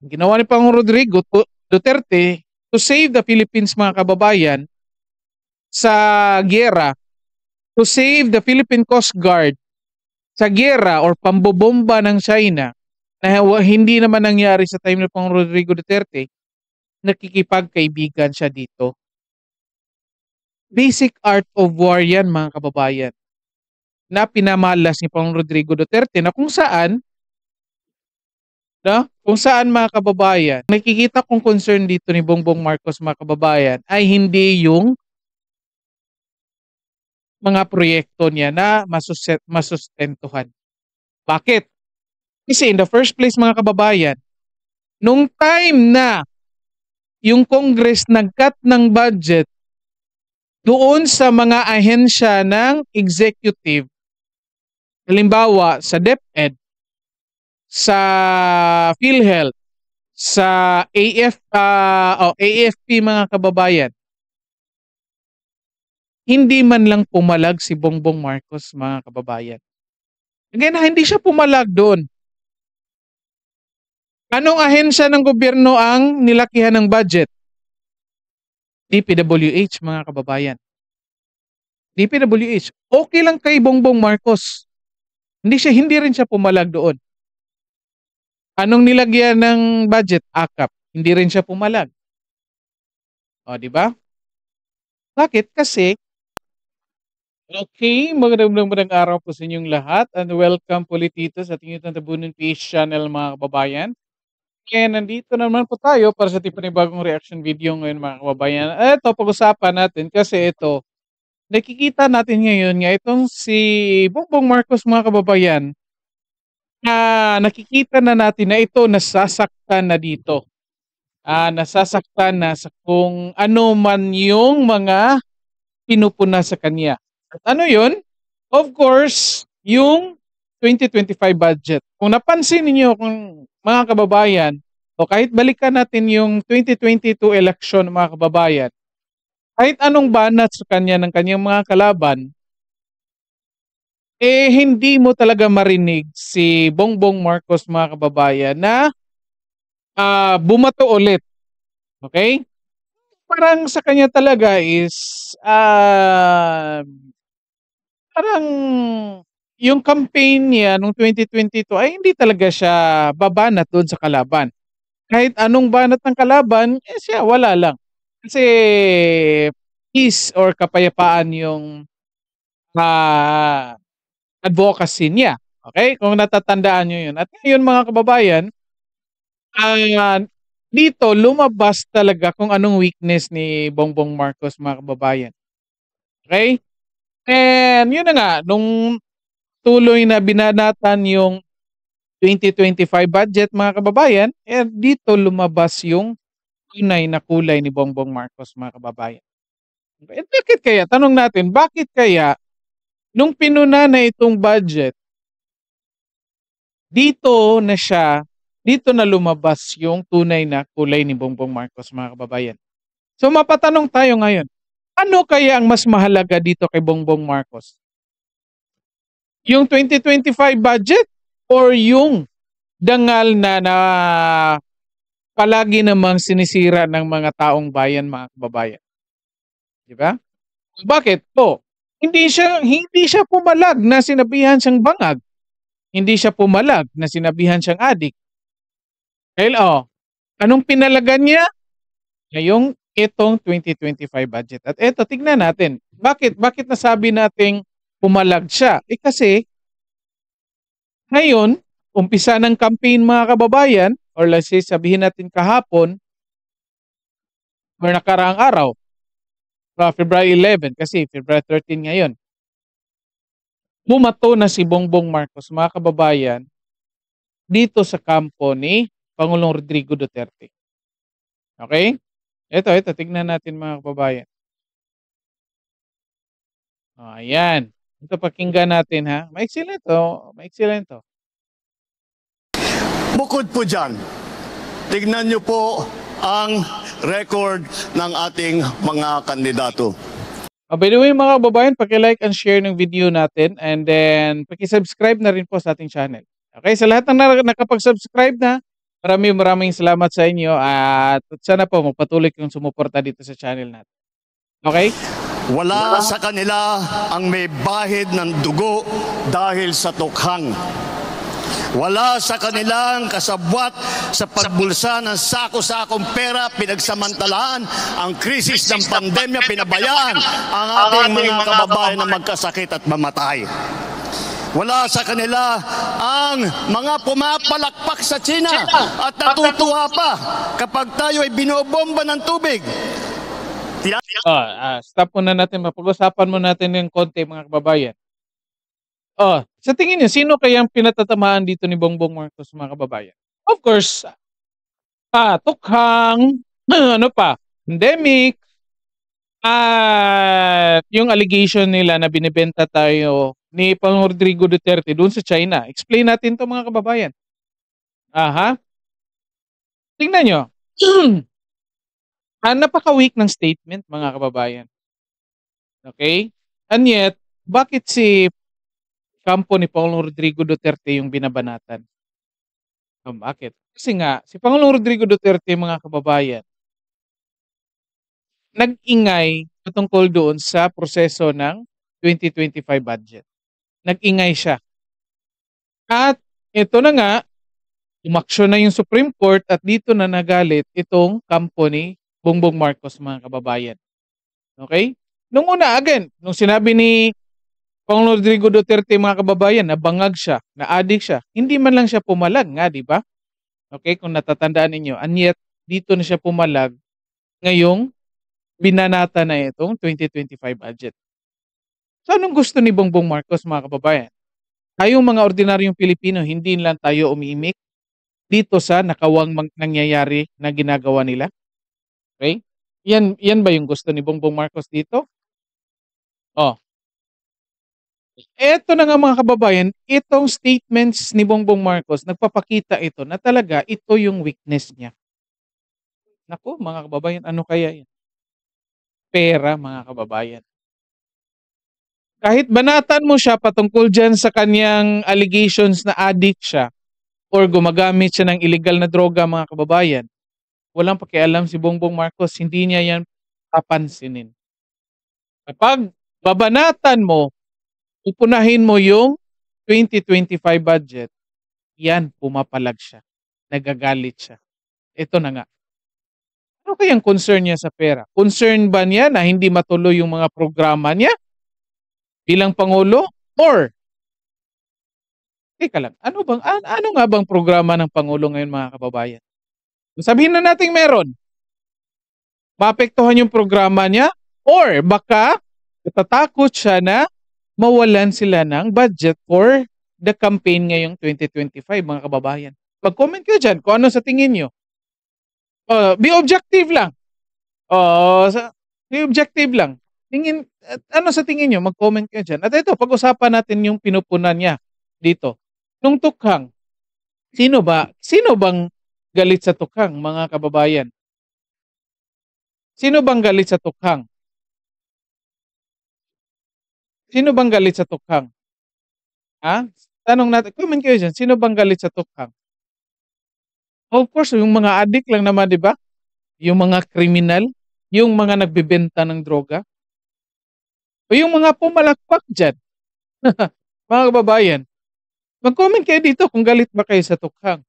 Ginawa ni Pangulong Rodrigo Duterte to save the Philippines, mga kababayan, sa giyera, to save the Philippine Coast Guard sa giyera or pambobomba ng China na hindi naman nangyari sa time ni Pangulong Rodrigo Duterte, nakikipagkaibigan siya dito. Basic art of war yan, mga kababayan, na pinamalas ni Pangulong Rodrigo Duterte, na kung saan mga kababayan, nakikita kong concern dito ni Bongbong Marcos, mga kababayan, ay hindi yung mga proyekto niya na masustentuhan. Bakit? Kasi in the first place, mga kababayan, nung time na yung Congress nag-cut ng budget doon sa mga ahensya ng executive, halimbawa sa DepEd, sa PhilHealth, sa AFP, mga kababayan, hindi man lang pumalag si Bongbong Marcos, mga kababayan. Again, hindi siya pumalag doon. Anong ahensya ng gobyerno ang nilakihan ng budget? DPWH, mga kababayan. DPWH. Okay lang kay Bongbong Marcos. Hindi rin siya pumalag doon. Anong nilagyan ng budget? AKAP. Hindi rin siya pumalag. O, di ba? Bakit? Kasi, okay, magandang araw po sa inyong lahat and welcome po ulit dito sa ating YouTube Tabunan PH channel, mga kababayan. Kaya nandito naman po tayo para sa panibagong reaction video ngayon, mga kababayan. Ito, pag-usapan natin kasi ito, nakikita natin ngayon nga itong si Bongbong Marcos, mga kababayan, na nakikita na natin na ito nasasaktan na dito. Nasasaktan na sa kung ano man yung mga pinupuna sa kanya. At ano yun? Of course, yung 2025 budget. Kung napansin niyo, kung mga kababayan, o kahit balikan natin yung 2022 election, mga kababayan, kahit anong banat sa kanya ng kanyang mga kalaban, hindi mo talaga marinig si Bongbong Marcos, mga kababayan, na bumato ulit. Okay? Parang sa kanya talaga is parang yung campaign niya noong 2022 ay hindi talaga siya babanat doon sa kalaban. Kahit anong banat ng kalaban, siya wala lang. Kasi peace or kapayapaan yung advocacy niya. Okay? Kung natatandaan nyo yun. At ngayon, mga kababayan, dito lumabas talaga kung anong weakness ni Bongbong Marcos, mga kababayan. Okay? And yun na nga, nung tuloy na binanatan yung 2025 budget, mga kababayan, dito lumabas yung tunay na kulay ni Bongbong Marcos, mga kababayan. Okay? Bakit kaya? Tanong natin, bakit kaya nung pinuna na itong budget, dito na lumabas yung tunay na kulay ni Bongbong Marcos, mga kababayan. So mapatanong tayo ngayon, ano kaya ang mas mahalaga dito kay Bongbong Marcos? Yung 2025 budget or yung dangal na palagi namang sinisira ng mga taong bayan, mga kababayan? Di ba? Bakit po? Hindi siya pumalag na sinabihan siyang bangag. Hindi siya pumalag na sinabihan siyang adik. Dahil anong pinalagan niya? Ngayong itong 2025 budget. At eto, tignan natin. Bakit nasabi nating pumalag siya? Kasi ngayon, umpisa ng campaign, mga kababayan, or let's say sabihin natin kahapon or nakaraang araw, February 11, kasi February 13 ngayon, bumato na si Bongbong Marcos, mga kababayan, dito sa kampo ni Pangulong Rodrigo Duterte. Okay? Ito, tignan natin, mga kababayan. Ayan. Ito, pakinggan natin, ha. Maiksi lang ito. Bukod po dyan, tignan nyo po ang record ng ating mga kandidato. By the way, mga kababayan, paki-like and share ng video natin and then paki-subscribe na rin po sa ating channel. Okay, sa lahat ng nakapag-subscribe na, Maraming salamat sa inyo at sana po magpatuloy kayong sumuporta dito sa channel natin. Okay? Wala sa kanila ang may bahid ng dugo dahil sa tukhang. Wala sa kanilang kasabwat sa pagbulsa ng sako-sakong pera, pinagsamantalahan ang krisis ng pandemya, pinabayaan ang ating mga kababayan na magkasakit at mamatay. Wala sa kanila ang mga pumapalakpak sa China at natutuwa pa kapag tayo ay binobomba ng tubig. Stop muna natin. Mapag-usapan muna natin ng konti, mga kababayan. Sa tingin niyo, sino kayang pinatatamaan dito ni Bongbong Marcos, mga kababayan? Of course, tukhang, ano pa, pandemic, at yung allegation nila na binibenta tayo ni Pangulong Rodrigo Duterte doon sa China. Explain natin to, mga kababayan. Tingnan nyo. Napaka-weak ng statement, mga kababayan. Okay? And yet, bakit si kampo ni Pangulong Rodrigo Duterte yung binabanatan? Bakit? Kasi nga, si Pangulong Rodrigo Duterte, mga kababayan, nag-ingay patungkol doon sa proseso ng 2025 budget. Nag-ingay siya. At ito na nga, umaksyon na yung Supreme Court at dito na nagalit itong kampo ni Bongbong Marcos, mga kababayan. Okay? Nung una, again, nung sinabi ni Pangulong Rodrigo Duterte, mga kababayan, na bangag siya, na addict siya, hindi man lang siya pumalag nga, di ba? Okay, kung natatandaan ninyo. And yet, dito na siya pumalag ngayong binanata na itong 2025 budget. So, anong gusto ni Bongbong Marcos, mga kababayan? Tayong mga ordinaryong Pilipino, hindi lang tayo umiimik dito sa nakawang nangyayari na ginagawa nila. Okay? Yan ba yung gusto ni Bongbong Marcos dito? Eto na nga, mga kababayan, itong statements ni Bongbong Marcos, nagpapakita ito na talaga ito yung weakness niya. Naku, mga kababayan, ano kaya yan? Pera, mga kababayan. Kahit banatan mo siya patungkol dyan sa kanyang allegations na addict siya or gumagamit siya ng illegal na droga, mga kababayan, walang pakialam si Bongbong Marcos, hindi niya yan papansinin. Kapag babanatan mo, upunahin mo yung 2025 budget, yan, pumapalag siya. Nagagalit siya. Ito na nga. Ano kayang concern niya sa pera? Concern ba niya na hindi matuloy yung mga programa niya bilang Pangulo? Or, teka lang, ano nga bang programa ng Pangulo ngayon, mga kababayan? Sabihin na natin meron. Maapektuhan yung programa niya? Or baka natatakot siya na mawalan sila ng budget for the campaign ngayong 2025, mga kababayan. Mag-comment kayo dyan kung ano sa tingin nyo. Be objective lang. Be objective lang. Ano sa tingin nyo? Mag-comment kayo dyan. At ito, pag-usapan natin yung pinupunan niya dito. Nung tukhang, sino bang galit sa tukhang, mga kababayan? Sino bang galit sa tukhang? Sino bang galit sa tukhang? Tanong natin, comment kayo dyan, sino bang galit sa tukhang? Of course, yung mga addict lang naman, di ba? Yung mga kriminal, yung mga nagbebenta ng droga, o yung mga pumalakpak dyan. Mga kababayan, mag-comment kayo dito kung galit ba kayo sa tukhang.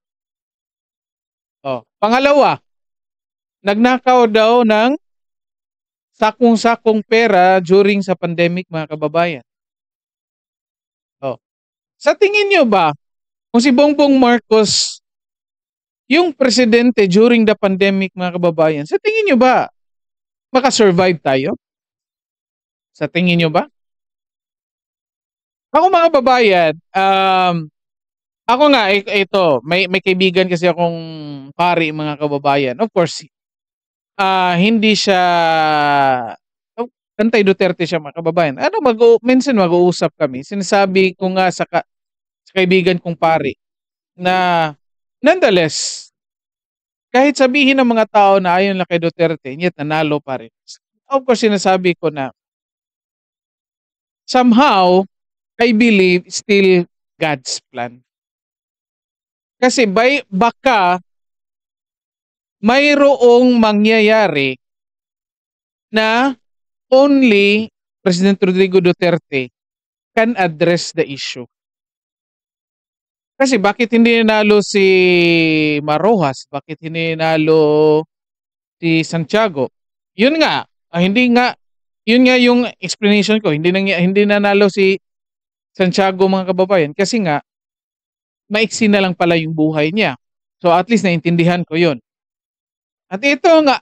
Pangalawa, nagnakaw daw ng sakong-sakong pera during sa pandemic, mga kababayan. Sa tingin nyo ba, kung si Bongbong Marcos yung presidente during the pandemic, mga kababayan, sa tingin nyo ba makasurvive tayo? Sa tingin nyo ba? Ako, mga kababayan, ako nga, ito, may kaibigan kasi akong pari, mga kababayan. Of course, hindi siya antay Duterte siya, mga kababayan. Minsan mag-uusap kami. Sinasabi ko nga sa kaibigan kong pari na nonetheless, kahit sabihin ng mga tao na ayon lang kay Duterte, yet nanalo pa rin. Of course, sinasabi ko na somehow, I believe still God's plan. Kasi baka mayroong mangyayari na only President Rodrigo Duterte can address the issue. Kasi bakit hindi nanalo si Marojas? Bakit hindi nanalo si Santiago? Yun nga, hindi nga, yun nga yung explanation ko. Hindi nanalo si Santiago, mga kababayan, kasi nga maiksi na lang pala yung buhay niya. So at least naintindihan ko yun. At ito nga,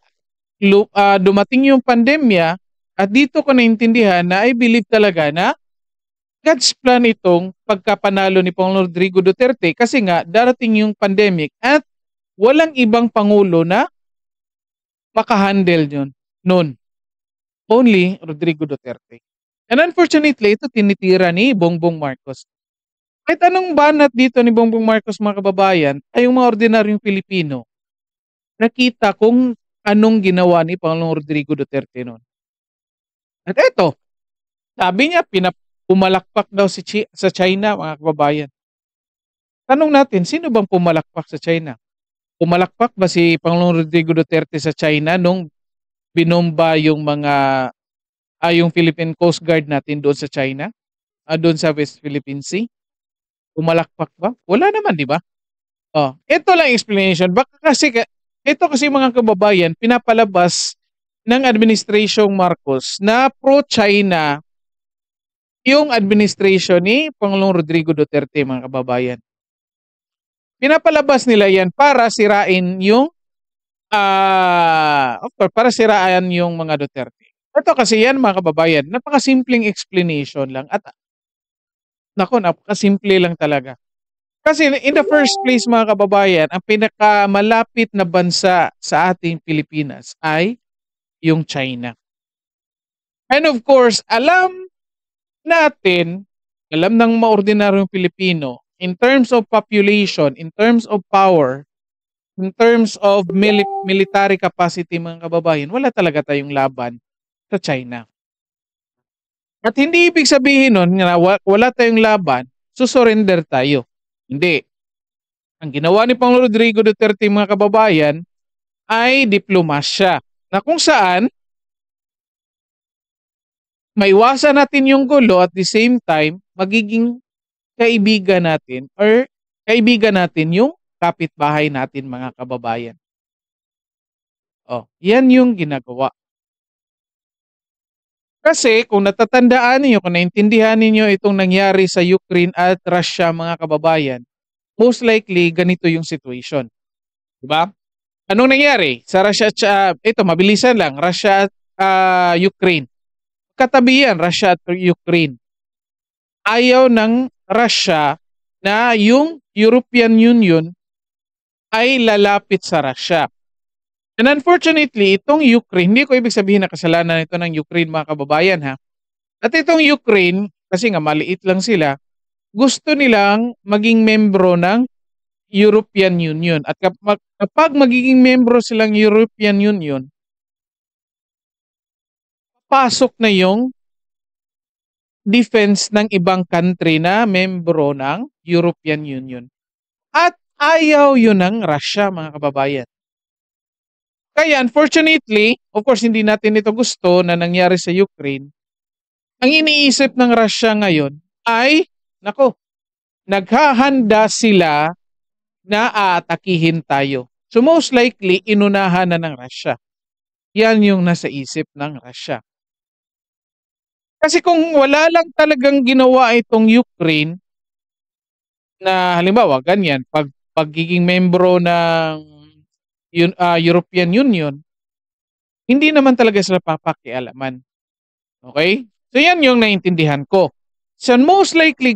dumating yung pandemya at dito ko naintindihan na I believe talaga na God's plan itong pagkapanalo ni Pangulong Rodrigo Duterte kasi nga darating yung pandemic at walang ibang pangulo na makahandle yun noon. Only Rodrigo Duterte. And unfortunately, ito tinitira ni Bongbong Marcos. Kahit anong banat dito ni Bongbong Marcos, mga kababayan, ay yung mga ordinaryong Pilipino, nakita kung anong ginawa ni Pangulong Rodrigo Duterte noon. At eto, sabi niya, pumalakpak daw sa China, mga kababayan. Tanong natin, sino bang pumalakpak sa China? Pumalakpak ba si Pangulong Rodrigo Duterte sa China nung binomba yung yung Philippine Coast Guard natin doon sa China? Doon sa West Philippine Sea? Pumalakpak ba? Wala naman, di ba? Ito lang explanation. Baka kasi, ito kasi mga kababayan, pinapalabas ng Administrasyong Marcos na pro-China yung administration ni Pangulong Rodrigo Duterte, mga kababayan. Pinapalabas nila yan para sirain yung of course, para siraan yung mga Duterte. Ito kasi yan, mga kababayan, napakasimpleng explanation lang at napakasimple lang talaga. Kasi in the first place, mga kababayan, ang pinakamalapit na bansa sa ating Pilipinas ay yung China. And of course, alam ng maordinaryong Pilipino, in terms of population, in terms of power, in terms of military capacity, mga kababayan, wala talaga tayong laban sa China. At hindi ibig sabihin nun na wala tayong laban, susurrender tayo. Hindi. Ang ginawa ni Pangulong Rodrigo Duterte, mga kababayan, ay diplomasya na kung saan maiwasan natin yung gulo at the same time magiging kaibigan natin yung kapitbahay natin, mga kababayan. Yan yung ginagawa. Kasi kung natatandaan niyo, kung naintindihan niyo itong nangyari sa Ukraine at Russia, mga kababayan, most likely ganito yung situation. Diba? Anong nangyari? Sa Russia, ito mabilisan lang, Russia at Ukraine. Katabi yan, Russia at Ukraine. Ayaw ng Russia na yung European Union ay lalapit sa Russia. And unfortunately, itong Ukraine, hindi ko ibig sabihin na kasalanan ito ng Ukraine, mga kababayan, ha. At itong Ukraine, kasi nga maliit lang sila, gusto nilang maging membro ng European Union. At kapag magiging membro silang European Union, pasok na yung defense ng ibang country na membro ng European Union. At ayaw yun ng Russia, mga kababayan. Kaya unfortunately, of course hindi natin ito gusto na nangyari sa Ukraine. Ang iniisip ng Russia ngayon ay, naghahanda sila na aatakihin tayo. So most likely, inunahan na ng Russia. Yan yung nasa isip ng Russia. Kasi kung wala lang talagang ginawa itong Ukraine, na halimbawa ganyan, pagiging membro ng European Union, hindi naman talaga sila papakialaman. Okay? So yan yung naintindihan ko. So most likely,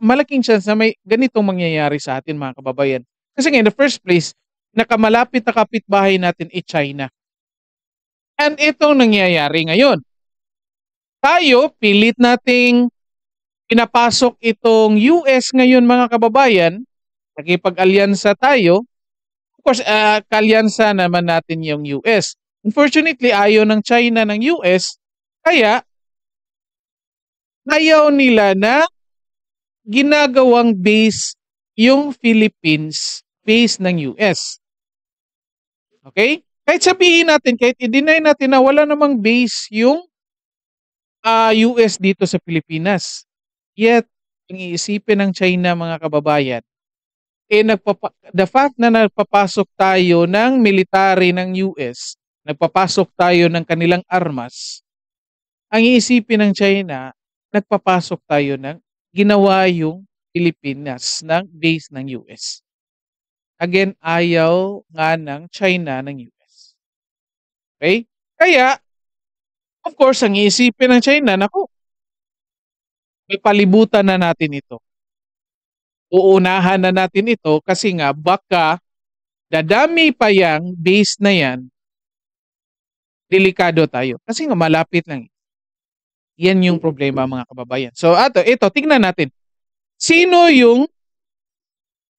malaking chance na may ganitong mangyayari sa atin, mga kababayan. Kasi nga in the first place, nakamalapit na kapitbahay natin ay China. And itong nangyayari ngayon. Tayo, pilit nating pinapasok itong US ngayon, mga kababayan. Nakipag-alyansa tayo. Of course, kalyansa naman natin yung US. Unfortunately, ayaw ng China ng US, kaya ayaw nila na ginagawang base yung Philippines, base ng US. Okay? Kahit sabihin natin, kahit i-deny natin na wala namang base yung US dito sa Pilipinas. Yet, ang iisipin ng China mga kababayan, the fact na nagpapasok tayo ng military ng US, nagpapasok tayo ng kanilang armas, ang iisipin ng China, nagpapasok tayo ng ginawa yung Pilipinas ng base ng US. Again, ayaw nga ng China ng US. Okay? Kaya, of course, ang iisipin ng China, naku, may palibutan na natin ito. Uunahan na natin ito kasi nga baka dadami pa yang base na yan, delikado tayo. Kasi nga malapit lang. Yan yung problema mga kababayan. So ito, tingnan natin. Sino yung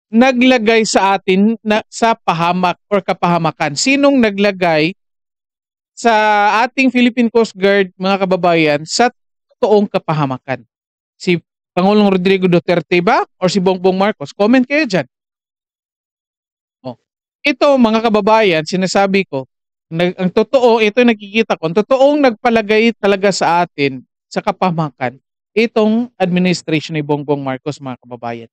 naglagay sa atin sa pahamak or kapahamakan? Sinong naglagay sa ating Philippine Coast Guard mga kababayan sa toong kapahamakan? Si Pangulong Rodrigo Duterte ba or si Bongbong Marcos? Comment kayo dyan. Ito mga kababayan, sinasabi ko, ang totoo, ito nakikita ko, ang totoong nagpalagay talaga sa atin sa kapahamakan, itong administration ni Bongbong Marcos mga kababayan.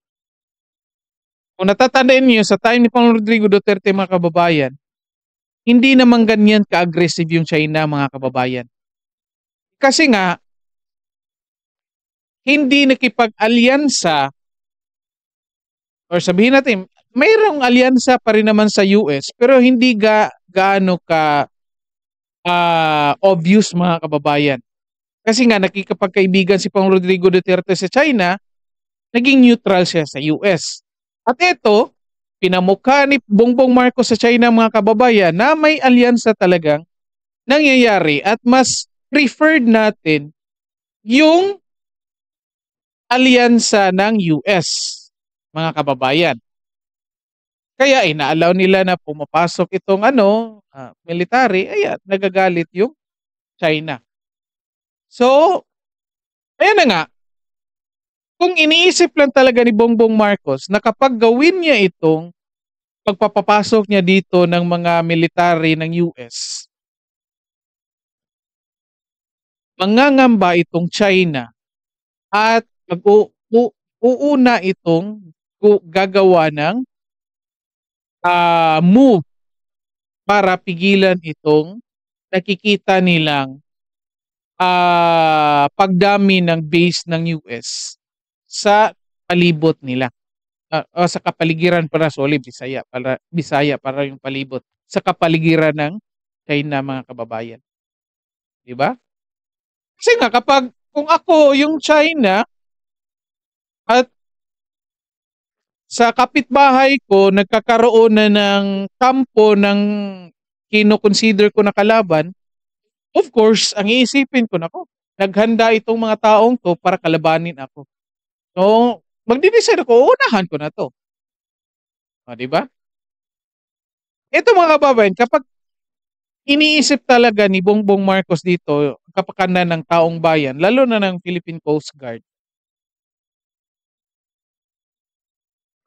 Kung natatandaan niyo sa time ni Pangulong Rodrigo Duterte mga kababayan, hindi naman ganyan ka-aggressive yung China mga kababayan. Kasi nga, hindi nakipag-alyansa or sabihin natin, mayroong alyansa pa rin naman sa US pero hindi gaano ka obvious mga kababayan. Kasi nga nakikipagkaibigan si Pangulong Rodrigo Duterte sa China, naging neutral siya sa US. At ito, pinamukha ni Bongbong Marcos sa China mga kababayan na may alyansa talagang nangyayari at mas preferred natin yung alyansa ng US mga kababayan. Kaya inaalaw nila na pumapasok itong military, ayan, nagagalit yung China. So, ayan na nga. Kung iniisip lang talaga ni Bongbong Marcos na kapag gawin niya itong pagpapapasok niya dito ng mga military ng US, mangangamba itong China at uuna itong gagawa ng move para pigilan itong nakikita nilang pagdami ng base ng US sa palibot nila. Sa kapaligiran para Bisaya para yung palibot. Sa kapaligiran ng China mga kababayan. 'Di ba? Kasi nga kung ako yung China at sa kapitbahay ko nagkakaroon na ng kampo ng kino-consider ko na kalaban, of course, ang iisipin ko, nako, naghanda itong mga taong to para kalabanin ako. So, magde-decide ako, unahan ko na to. O, di ba? Ito mga kababayan, kapag iniisip talaga ni Bongbong Marcos dito, kapakanan ng taong bayan, lalo na ng Philippine Coast Guard,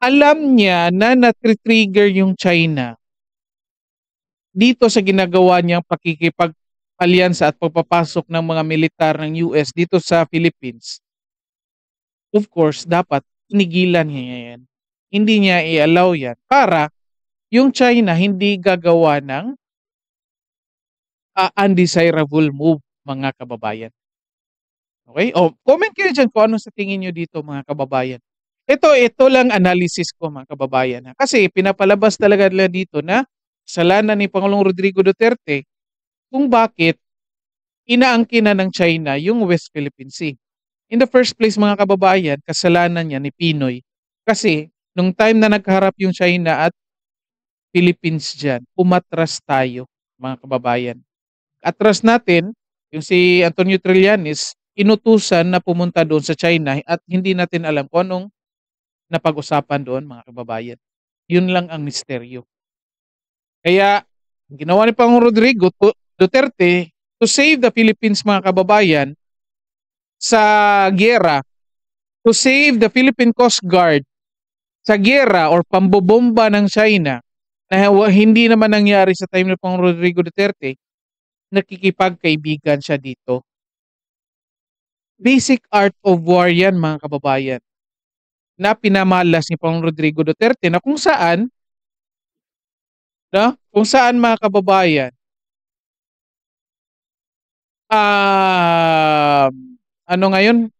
alam niya na nat-trigger yung China dito sa ginagawa niyang pakikipag-alyansa at pagpapasok ng mga militar ng US dito sa Philippines. Of course, dapat tinigilan niya yan. Hindi niya i-allow yan para yung China hindi gagawa ng undesirable move, mga kababayan. Okay? Comment kayo dyan kung ano sa tingin nyo dito, mga kababayan. Ito lang analysis ko mga kababayan. Kasi pinapalabas talaga nila dito na kasalanan ni Pangulong Rodrigo Duterte kung bakit inaangkin na ng China yung West Philippine Sea. In the first place mga kababayan, kasalanan niya ni Pinoy. Kasi nung time na nagharap yung China at Philippines dyan, umatras tayo mga kababayan. Atras natin, yung si Antonio Trillanes, inutusan na pumunta doon sa China at hindi natin alam kung anong napag-usapan doon mga kababayan. Yun lang ang misteryo. Kaya, ginawa ni Pangulong Rodrigo Duterte to save the Philippines mga kababayan sa giyera, to save the Philippine Coast Guard sa giyera or pambobomba ng China, na hindi naman nangyari sa time ni Pangulong Rodrigo Duterte, nakikipagkaibigan siya dito. Basic art of war yan, mga kababayan, na pinamalas ni Pangulong Rodrigo Duterte, na kung saan mga kababayan, ano ngayon,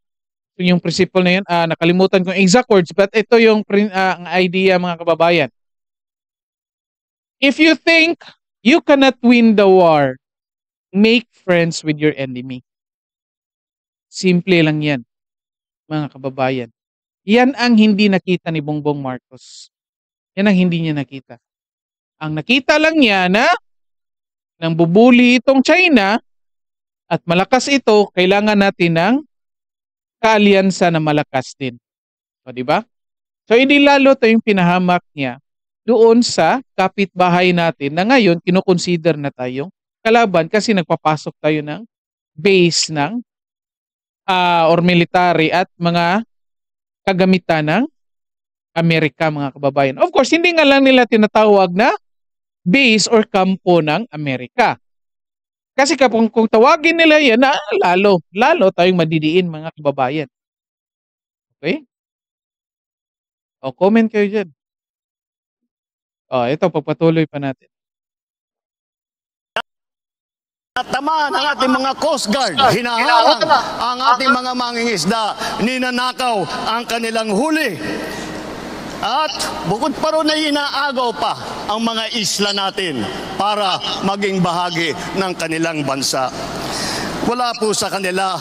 yung principle na yun, nakalimutan ko yung exact words, but ito yung ang idea, mga kababayan. If you think you cannot win the war, make friends with your enemy. Simple lang yan, mga kababayan. Yan ang hindi nakita ni Bongbong Marcos. Yan ang hindi niya nakita. Ang nakita lang niya na nang bubuli itong China at malakas ito, kailangan natin ng kaalyansa na malakas din. O, di ba? So, hindi lalo tayong pinahamak niya doon sa kapitbahay natin na ngayon kinukonsider na tayong kalaban kasi nagpapasok tayo ng base ng or military at mga kagamitan ng Amerika, mga kababayan. Of course, hindi nga lang nila tinatawag na base or kampo ng Amerika. Kasi kung tawagin nila yan, lalo tayong madidiin, mga kababayan. Okay? O, comment kayo dyan. O, ito, pagpatuloy pa natin. Tamaan ang ating mga Coast Guard, hinaharang ang ating mga mangingisda, ninanakaw ang kanilang huli. At bukod pa ron ay inaagaw pa ang mga isla natin para maging bahagi ng kanilang bansa. Wala po sa kanila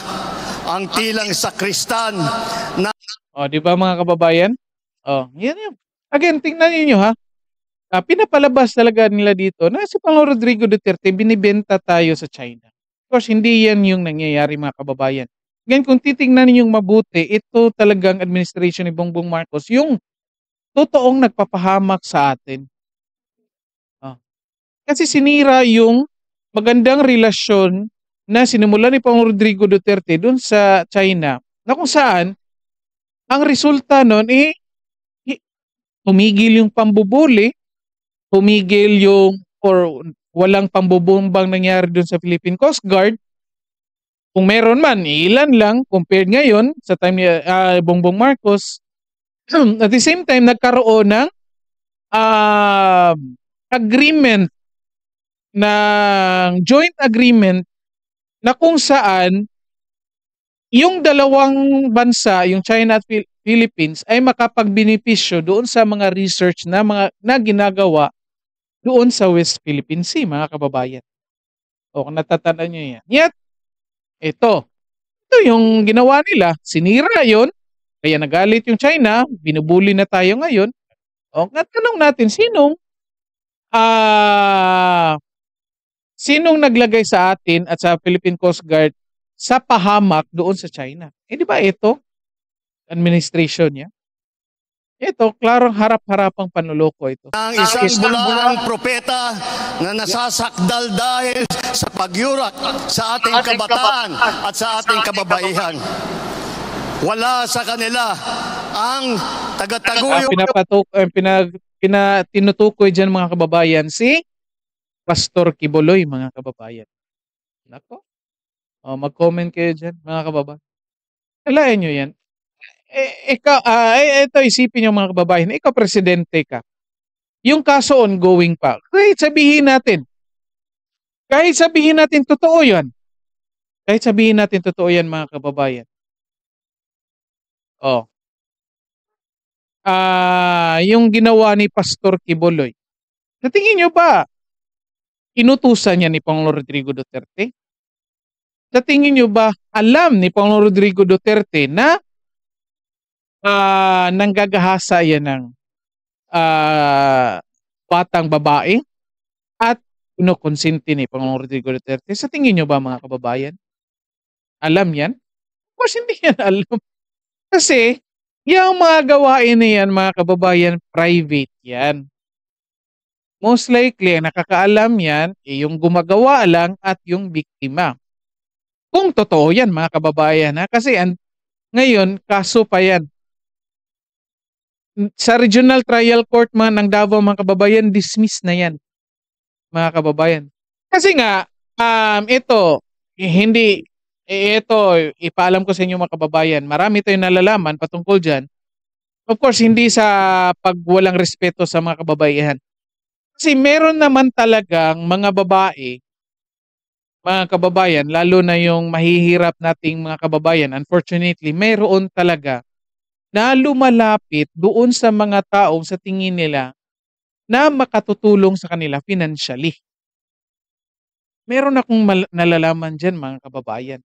ang tilang sakristan na... O, di ba, mga kababayan? O, yan yun. Again, tingnan niyo ha. Pinapalabas talaga nila dito na si Pangulong Rodrigo Duterte, binibenta tayo sa China. Of course, hindi yan yung nangyayari, mga kababayan. Ngayon, kung titingnan ninyong mabuti, ito talagang administration ni Bongbong Marcos, yung totoong nagpapahamak sa atin. Kasi sinira yung magandang relasyon na sinimula ni Pangulong Rodrigo Duterte dun sa China, na kung saan, ang resulta nun, tumigil yung pambubuli, tumigil yung or walang pambubumbang nangyari doon sa Philippine Coast Guard. Kung meron man, ilan lang compared ngayon sa time ni Bongbong Marcos. At the same time, nagkaroon ng agreement, ng joint agreement na kung saan yung dalawang bansa, yung China at Philippines, ay makapagbenepisyo doon sa mga research na ginagawa doon sa West Philippine Sea, mga kababayan. O, kung natatandaan nyo yan. Yet, ito yung ginawa nila. Sinira yon, kaya nagalit yung China, binubuli na tayo ngayon. O, tanong natin, sinong naglagay sa atin at sa Philippine Coast Guard sa pahamak doon sa China? Di ba ito? Administration niya. Ito, klarong harap-harapang panloloko ito. Ang isang bulaang propeta na nasasakdal dahil sa pagyurak sa ating kabataan at sa ating kababaihan. Wala sa kanila ang tagataguyod. Tinutukoy dyan, mga kababayan, si Pastor Kibuloy, mga kababayan. Nako. Mag-comment kayo dyan, mga kababayan. Kalain nyo yan. Ikaw, ito isipin nyo, mga kababayan, ikaw presidente ka. Yung kaso ongoing pa. Kahit sabihin natin totoo yan. Kahit sabihin natin totoo yan, mga kababayan. Yung ginawa ni Pastor Kibuloy. Sa tingin nyo ba, inutusan niya ni Pangulong Rodrigo Duterte? Sa tingin nyo ba, alam ni Pangulong Rodrigo Duterte na nanggagahasa yan ng batang babae at kinukonsinti ni Pangulong Rodrigo Duterte? Sa tingin nyo ba, mga kababayan? Alam yan? Of course, hindi yan alam. Kasi, yung mga gawain na yan, mga kababayan, private yan. Most likely, ang nakakaalam yan, yung gumagawa lang at yung biktima. Kung totoo yan, mga kababayan, ha? Kasi ngayon, kaso pa yan. sa Regional Trial Court man ng Davao mga kababayan, dismiss na yan mga kababayan. Kasi nga, ito, hindi, ito, ipaalam ko sa inyo mga kababayan, marami tayong nalalaman patungkol dyan. Of course, hindi sa pagwalang respeto sa mga kababaihan. Kasi meron naman talagang mga babae, mga kababayan, lalo na yung mahihirap nating mga kababayan, unfortunately, mayroon talaga na lumalapit doon sa mga taong sa tingin nila na makatutulong sa kanila financially. Meron akong nalalaman dyan mga kababayan.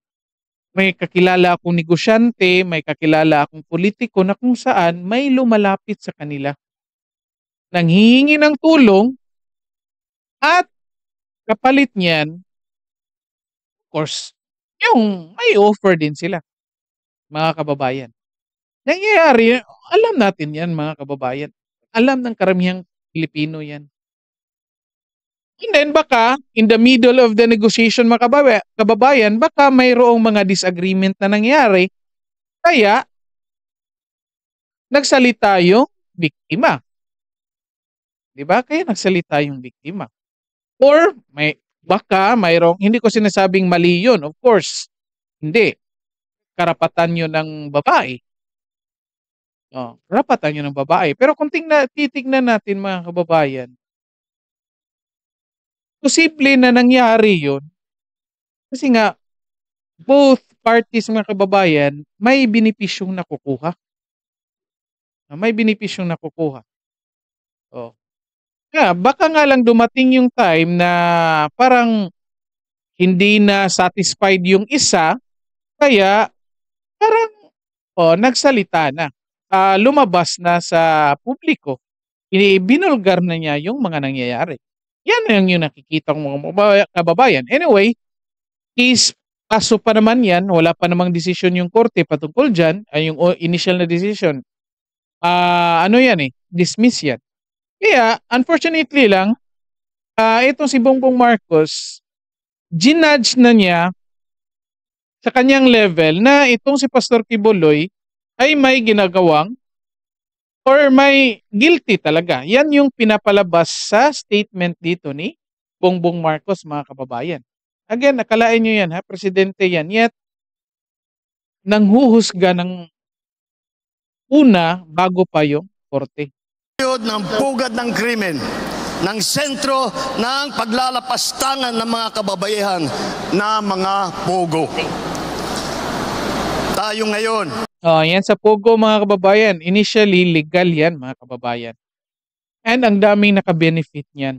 May kakilala akong negosyante, may kakilala akong politiko na kung saan may lumalapit sa kanila. Nanghihingi ng tulong at kapalit niyan, of course, yung may offer din sila, mga kababayan. Nangyayari, alam natin yan mga kababayan. Alam ng karamihang Pilipino yan. And then baka, in the middle of the negotiation mga kababayan, baka mayroong mga disagreement na nangyari, kaya nagsalita yung biktima. Diba? Kaya nagsalita yung biktima. Or, baka mayroong, hindi ko sinasabing mali yun, of course. Hindi. Karapatan yun ng babae. Karapatan yun ng babae. Pero kung titignan natin mga kababayan, posible na nangyari yun. Kasi nga, both parties mga kababayan, may benepisyong nakukuha. May benepisyong nakukuha. Baka nga lang dumating yung time na parang hindi na satisfied yung isa, kaya parang nagsalita na. Lumabas na sa publiko. Binulgar na niya yung mga nangyayari. Yan yung nakikita ng mga kababayan. Anyway, kaso pa naman yan, wala pa namang desisyon yung korte patungkol dyan, yung initial na decision. Dismiss yan. Kaya, unfortunately lang, itong si Bongbong Marcos, ginudge na niya sa kanyang level na itong si Pastor Kibuloy ay may ginagawang or may guilty talaga. Yan yung pinapalabas sa statement dito ni Bongbong Marcos, mga kababayan. Again, nakalain nyo yan, presidente yan. Yet, nanghuhusga ng una bago pa yung korte. Ng pugad ng krimen, ng sentro ng paglalapastangan ng mga kababaihan na mga pogo. Tayo ngayon. Yan sa pogo mga kababayan. Initially, legal yan mga kababayan. And ang daming naka-benefit niyan.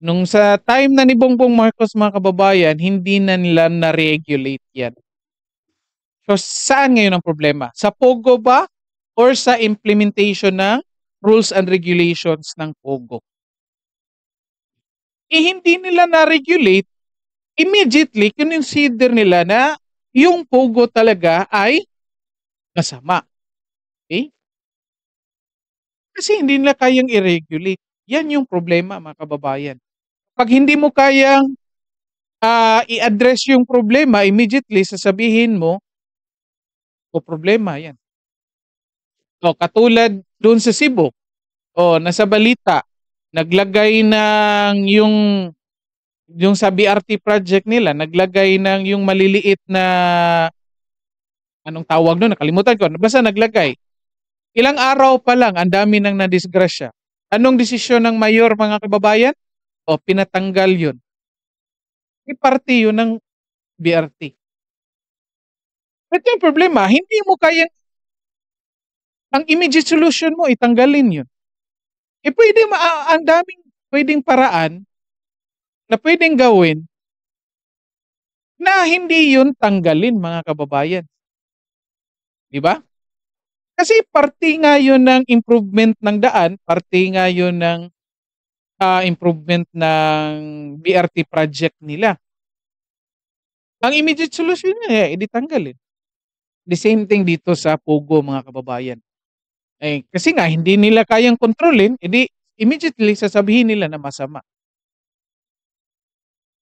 Nung sa time na ni Bongbong Marcos mga kababayan, hindi na nila na-regulate yan. So saan ngayon ang problema? Sa pogo ba? Or sa implementation ng rules and regulations ng pogo? Hindi nila na-regulate, immediately consider nila na yung pogo talaga ay masama. Okay? Kasi hindi nila kayang i-regulate. Yan yung problema mga kababayan. Pag hindi mo kayang i-address yung problema, immediately sasabihin mo, problema yan. Katulad doon sa Cebu, nasa balita, naglagay ng yung sa BRT project nila, naglagay ng yung maliliit na, anong tawag doon, nakalimutan ko, basta naglagay. Ilang araw pa lang, ang dami nang nadisgrasya. Anong desisyon ng mayor mga kababayan? Pinatanggal yun. Parte yun ng BRT. But yung problema, hindi mo kayang ang immediate solution mo, itanggalin yun. Pwede ang daming pwedeng paraan na pwedeng gawin na hindi yun tanggalin mga kababayan. Diba? Kasi parte nga yun ng improvement ng daan, parte nga yun ng improvement ng BRT project nila. Ang immediate solution niya, tanggalin. The same thing dito sa pogo mga kababayan. Kasi nga hindi nila kayang kontrolin, immediately sasabihin nila na masama.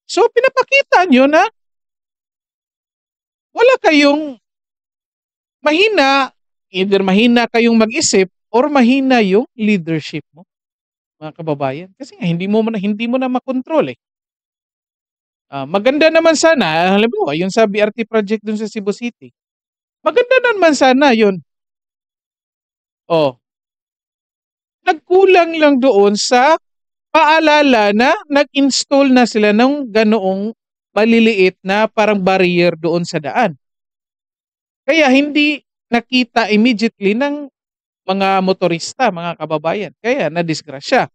So pinapakita nyo na wala kayong mahina either mahina kayong mag-isip or mahina yung leadership mo, mga kababayan. Kasi nga hindi mo na makontrol eh. Maganda naman sana, halimbawa, yung sa BRT project dun sa Cebu City. Maganda naman sana yun. Nagkulang lang doon sa paalala na nag-install na sila ng ganoong maliliit na parang barrier doon sa daan. Kaya hindi nakita immediately ng mga motorista, mga kababayan. Kaya nadisgrasya.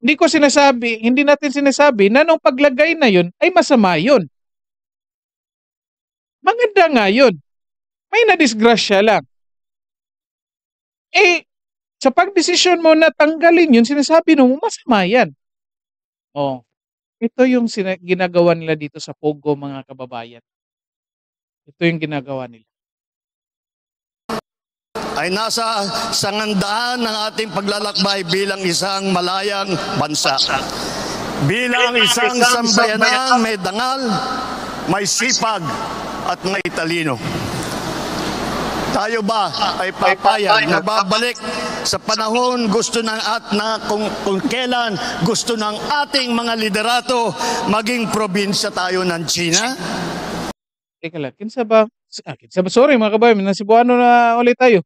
Hindi natin sinasabi na nung paglagay na yun ay masama yun. Maganda nga yun. May nadisgrasya lang. Sa pagdesisyon mo na tanggalin yun, sinasabi mo masama yan. Ito yung ginagawa nila dito sa Pogo, mga kababayan. Ito yung ginagawa nila. Ay nasa sangandaan ng ating paglalakbay bilang isang malayang bansa. Bilang isang sambayanang may dangal, may sipag at may talino. Tayo ba ay papayag na babalik sa panahon kung kailan gusto ng ating mga liderato maging probinsya tayo ng China? Teka lang, sorry mga kababayan, nasibuano na ulit tayo.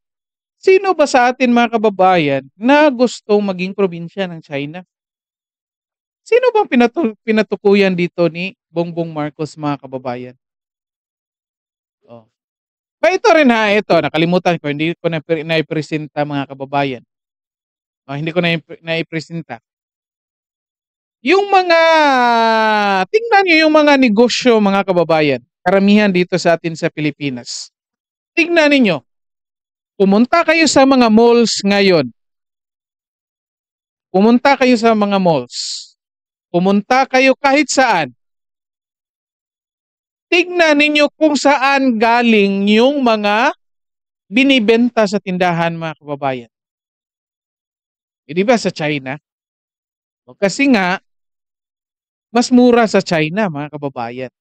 Sino ba sa atin mga kababayan na gustong maging probinsya ng China? Sino bang pinatukuyan dito ni Bongbong Marcos, mga kababayan? Ito rin nakalimutan ko, hindi ko na-ipresenta, mga kababayan. Hindi ko na-ipresenta. Tingnan niyo yung mga negosyo, mga kababayan. Karamihan dito sa atin sa Pilipinas. Tingnan niyo. Pumunta kayo sa mga malls ngayon. Pumunta kayo sa mga malls. Pumunta kayo kahit saan. Tignan ninyo kung saan galing yung mga binibenta sa tindahan, mga kababayan. Di ba sa China? Kasi nga, mas mura sa China, mga kababayan.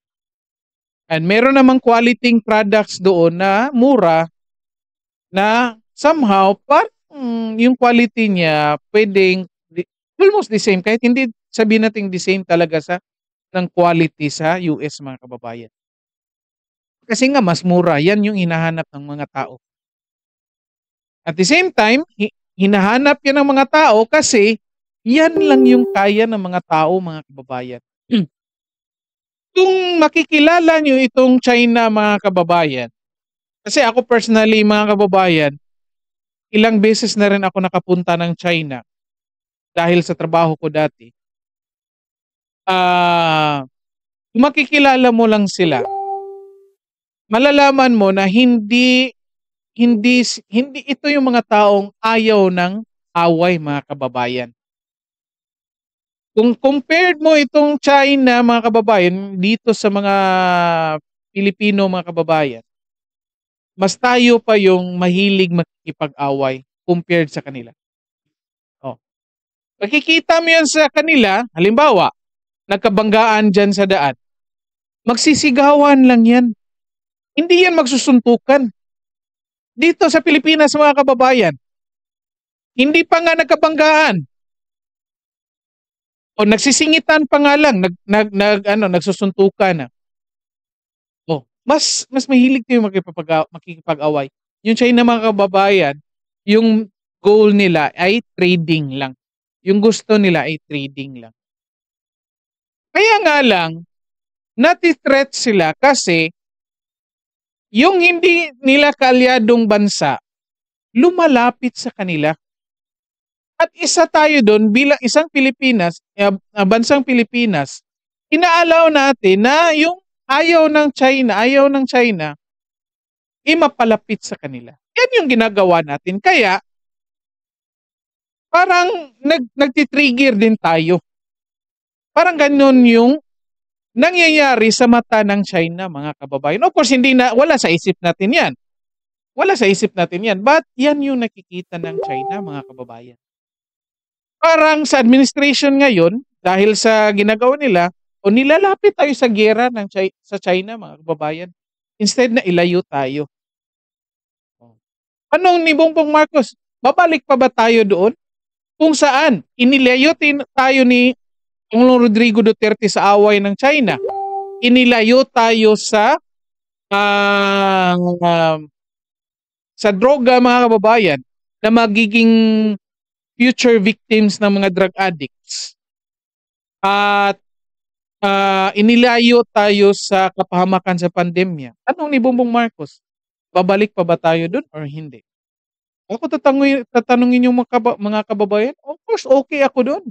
And meron namang quality products doon na mura na somehow, yung quality niya pwedeng almost the same. Kahit hindi sabihin natin the same talaga ng quality sa US, mga kababayan. Kasi nga mas mura, yan yung hinahanap ng mga tao. At the same time, hinahanap yan ng mga tao kasi yan lang yung kaya ng mga tao, mga kababayan. Kung makikilala nyo itong China, mga kababayan, kasi ako personally, mga kababayan, ilang beses na rin ako nakapunta ng China dahil sa trabaho ko dati. Kung makikilala mo lang sila, malalaman mo na hindi ito yung mga taong ayaw ng away, mga kababayan. Kung compared mo itong China, mga kababayan, dito sa mga Pilipino, mga kababayan, mas tayo pa yung mahilig makikipag-away compared sa kanila. Makikita mo yan sa kanila, halimbawa, nagkabanggaan dyan sa daan, magsisigawan lang yan. Hindi yan magsusuntukan. Dito sa Pilipinas, mga kababayan, hindi pa nga nagkabanggaan. Nagsisingitan pa nga lang, nagsusuntukan na. Mas mahilig tayo makikipag-away. Yung China, mga kababayan, yung goal nila ay trading lang. Yung gusto nila ay trading lang. Kaya nga lang, nati-threat sila kasi yung hindi nila kaalyadong bansa, lumalapit sa kanila. At isa tayo doon bilang isang bansang Pilipinas, inaalaw natin na yung ayaw ng China, mapalapit sa kanila. Yan yung ginagawa natin. Kaya, parang nagtitrigger din tayo. Parang ganun yung nangyayari sa mata ng China, mga kababayan. Of course, wala sa isip natin yan. But yan yung nakikita ng China, mga kababayan. Parang sa administration ngayon, dahil sa ginagawa nila, nilalapit tayo sa giyera sa China, mga kababayan. Instead na ilayo tayo. Anong ni Bongbong Marcos? Babalik pa ba tayo doon? Kung saan inilayo tayo ni Pangulong Rodrigo Duterte sa away ng China. Inilayo tayo sa droga, mga kababayan, na magiging future victims ng mga drug addicts. At inilayo tayo sa kapahamakan sa pandemya. Anong ni Bongbong Marcos? Babalik pa ba tayo doon or hindi? Ako tatanungin yung mga kababayan, of course, okay ako doon.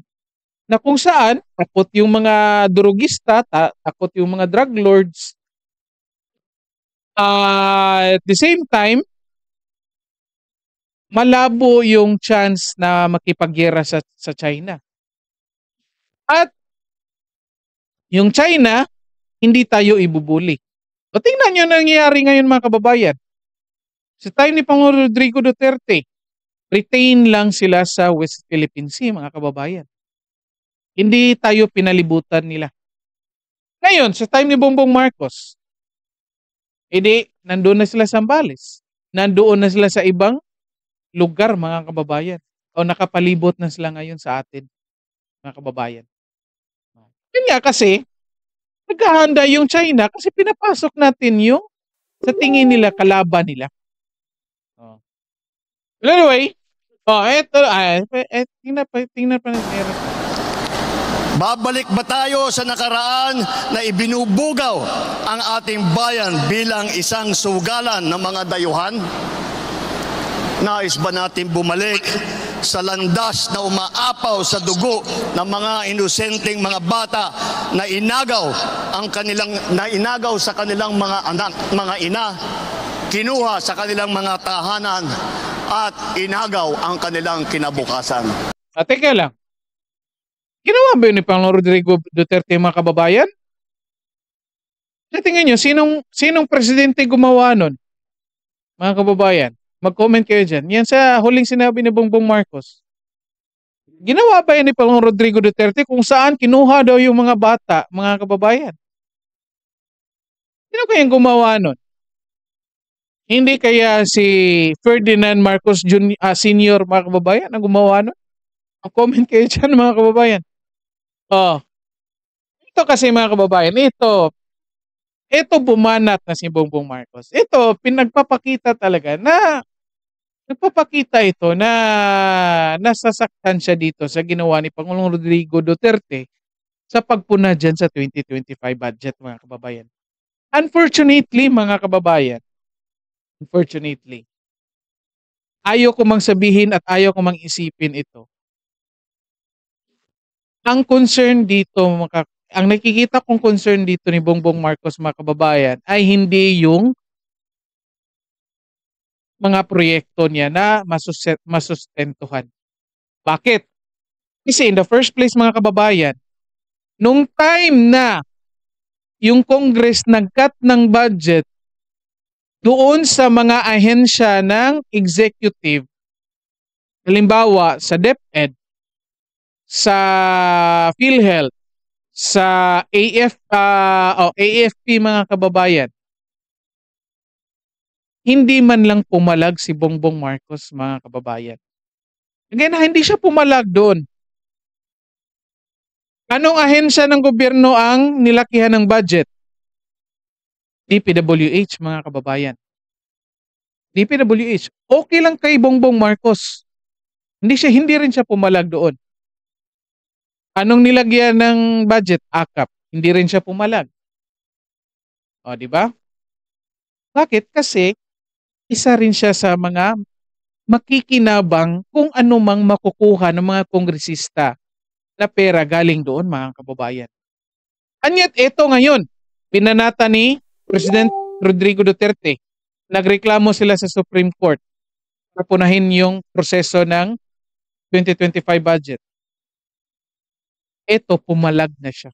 Na kung saan, takot yung mga drugista, takot yung mga drug lords. At the same time, malabo yung chance na makipagyera sa China. At yung China, hindi tayo ibubuli. O tingnan nyo nangyayari ngayon, mga kababayan. Sa time ni Pangulong Rodrigo Duterte, retain lang sila sa West Philippine Sea, mga kababayan. Hindi tayo pinalibutan nila. Ngayon, sa time ni Bongbong Marcos, nandoon na sila sa Zambales. Nandoon na sila sa ibang lugar, mga kababayan. O nakapalibot na sila ngayon sa atin, mga kababayan. Yun nga kasi, naghahanda yung China kasi pinapasok natin yung sa tingin nila kalaban nila. Anyway, tingnan pa natin. Babalik ba tayo sa nakaraan na ibinubugaw ang ating bayan bilang isang sugalan ng mga dayuhan? Nais ba natin bumalik sa landas na umaapaw sa dugo ng mga inosenteng mga bata na inagaw sa kanilang mga anak, mga ina, kinuha sa kanilang mga tahanan at inagaw ang kanilang kinabukasan? Teka lang. Ginawa ba yun ni Pangulong Rodrigo Duterte, mga kababayan? Tingnan nyo, sinong presidente gumawa nun? Mga kababayan, mag-comment kayo dyan. Yan sa huling sinabi ni Bongbong Marcos. Ginawa ba yan ni Pangulong Rodrigo Duterte kung saan kinuha daw yung mga bata, mga kababayan? Sino kayang gumawa nun? Hindi kaya si Ferdinand Marcos Sr., mga kababayan, ang gumawa nun? Mag-comment kayo dyan, mga kababayan. Ito kasi, mga kababayan, ito bumanat na si Bongbong Marcos. Ito, pinagpapakita talaga na nagpapakita ito na nasasaktan siya dito sa ginawa ni Pangulong Rodrigo Duterte sa pagpuna dyan sa 2025 budget, mga kababayan. Unfortunately, mga kababayan, ayaw ko mang sabihin at ayaw ko mang isipin ito. Ang concern dito, ang nakikita kong concern dito ni Bongbong Marcos, mga kababayan, ay hindi yung mga proyekto niya na masustentuhan. Bakit? Kasi in the first place, mga kababayan, nung time na yung Congress nag-cut ng budget doon sa mga ahensya ng executive, halimbawa sa DepEd, sa PhilHealth, sa AFP, mga kababayan, hindi man lang pumalag si Bongbong Marcos, mga kababayan. Again, hindi siya pumalag doon. Anong ahensya ng gobyerno ang nilakihan ng budget? DPWH, mga kababayan. DPWH. Okay lang kay Bongbong Marcos. Hindi rin siya pumalag doon. Anong nilagyan ng budget? AKAP. Hindi rin siya pumalag. Di ba? Bakit? Kasi isa rin siya sa mga makikinabang kung ano mang makukuha ng mga kongresista na pera galing doon, mga kababayan. Anyat ito ngayon, pinanata ni President Rodrigo Duterte. Nagreklamo sila sa Supreme Court na punahin yung proseso ng 2025 budget. Ito, pumalag na siya.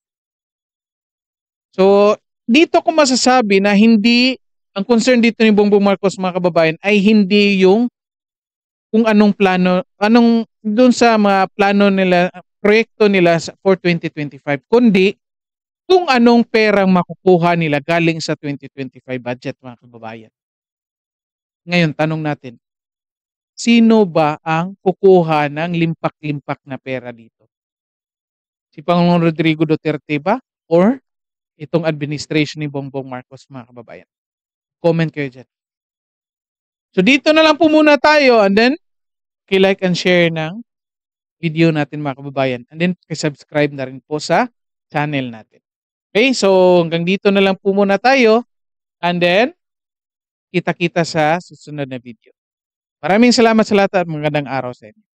So, dito ko masasabi na ang concern dito ni Bongbong Marcos, mga kababayan, ay hindi yung kung anong plano, doon sa mga plano nila, proyekto nila for 2025, kundi kung anong perang makukuha nila galing sa 2025 budget, mga kababayan. Ngayon, tanong natin, sino ba ang kukuha ng limpak-limpak na pera dito? Si Pangulong Rodrigo Duterte ba? Or itong administration ni Bongbong Marcos, mga kababayan? Comment kayo dyan. So dito na lang po muna tayo, and then like and share ng video natin, mga kababayan. And then subscribe na rin po sa channel natin. Okay, so hanggang dito na lang po muna tayo, and then kita-kita sa susunod na video. Maraming salamat sa lahat at magandang araw sa inyo.